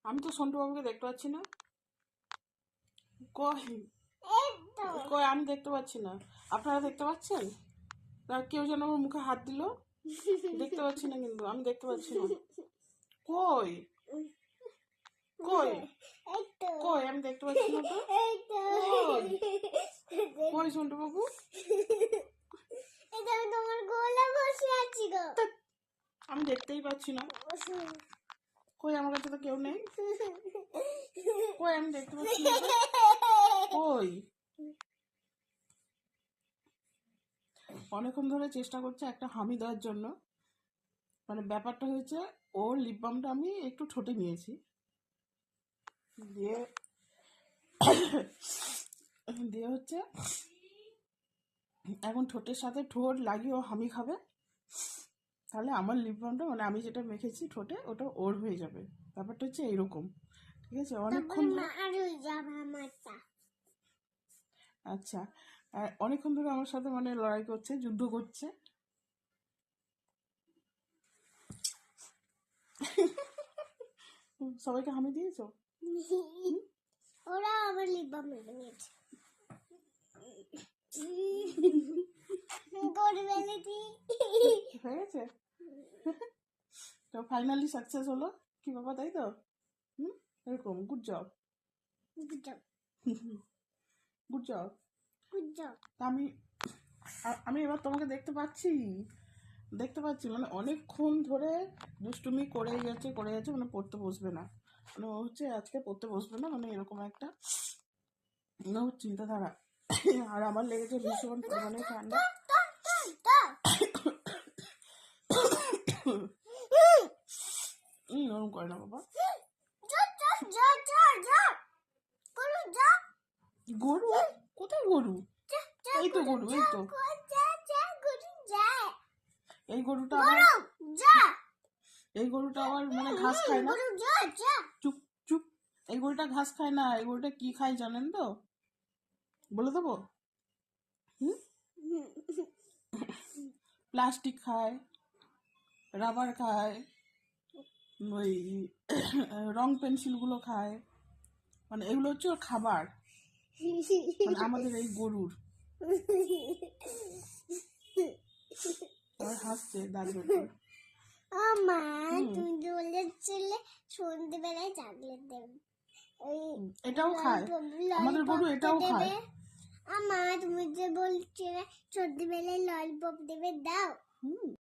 আমি তো সন্টু বাবুকে দেখতে পাচ্ছি না। কই কই আমি দেখতে পাচ্ছি না। আপনারা দেখতে পাচ্ছেন? কেউ যেন আমার মুখে হাত দিল। দেখতে পাচ্ছি না, কিন্তু আমি দেখতে পাচ্ছি না। কই কই কই আমি দেখতে পাচ্ছি না তো। কই সন্টু বাবু? আমি দেখতেই পাচ্ছি না। কই আমার কাছে তো কেউ নেই। কই আমি দেখতে পাচ্ছি না। কই অনেকক্ষণ ধরে চেষ্টা করছে একটা হামি দেওয়ার জন্য। মানে ব্যাপারটা হয়েছে, ওর লিপ বামটা আমি একটু ঠোঁটে নিয়েছি, দিয়ে দিয়ে হচ্ছে এখন ঠোঁটের সাথে ঠোঁট লাগিয়ে ও হামি খাবে। তাহলে আমার লিপ বামটা, মানে আমি যেটা মেখেছি ঠোঁটে, ওটা ওর হয়ে যাবে। ব্যাপারটা হচ্ছে এইরকম, ঠিক আছে? অনেকক্ষণ আচ্ছা, অনেকক্ষণ ধরে আমার সাথে মানে লড়াই করছে, যুদ্ধ করছে। সবাইকে হামি দিয়েছো? ওরা আমার লিপ বাম মেখে নিয়েছে। হয়ে গেছে তো ফাইনালি সাকসেস হলো কি বাবা, তাই তো? এরকম গুড জব গুড জব। আমি আমি এবার তোমাকে দেখতে পাচ্ছি, মানে অনেকক্ষণ ধরে দুষ্টুমি করে যাচ্ছে, মানে পড়তে বসবে না, মানে ও হচ্ছে আজকে পড়তে বসবে না, মানে এরকম একটা ওর চিন্তাধারা। আর আমার লেগেছে ভীষণ পরিমাণে ঠান্ডা। ওরকম করে না বাবা। গরু? কোথায় গরু? এই তো গরু, এই তো এই গরুটা আবার মানে ঘাস খায় না। চুপ চুপ, এই গরুটা ঘাস খায় না। এই গরুটা কি খায় জানেন তো? বলে দেবো? প্লাস্টিক খায়, রাবার খায়, ওই রং পেন্সিলগুলো খায়, মানে এগুলো হচ্ছে ওর খাবার, মানে আমাদের এই গরুর। আর হাসছে দাঁত বের। তুমি বলেছিলে সন্ধ্যেবেলায় চকলেট দেবে, এটাও খায় আমাদের গরু, এটাও খায়। তুমি যে বলছিলে সন্ধ্যেবেলায় ললিপপ দেবে, দাও।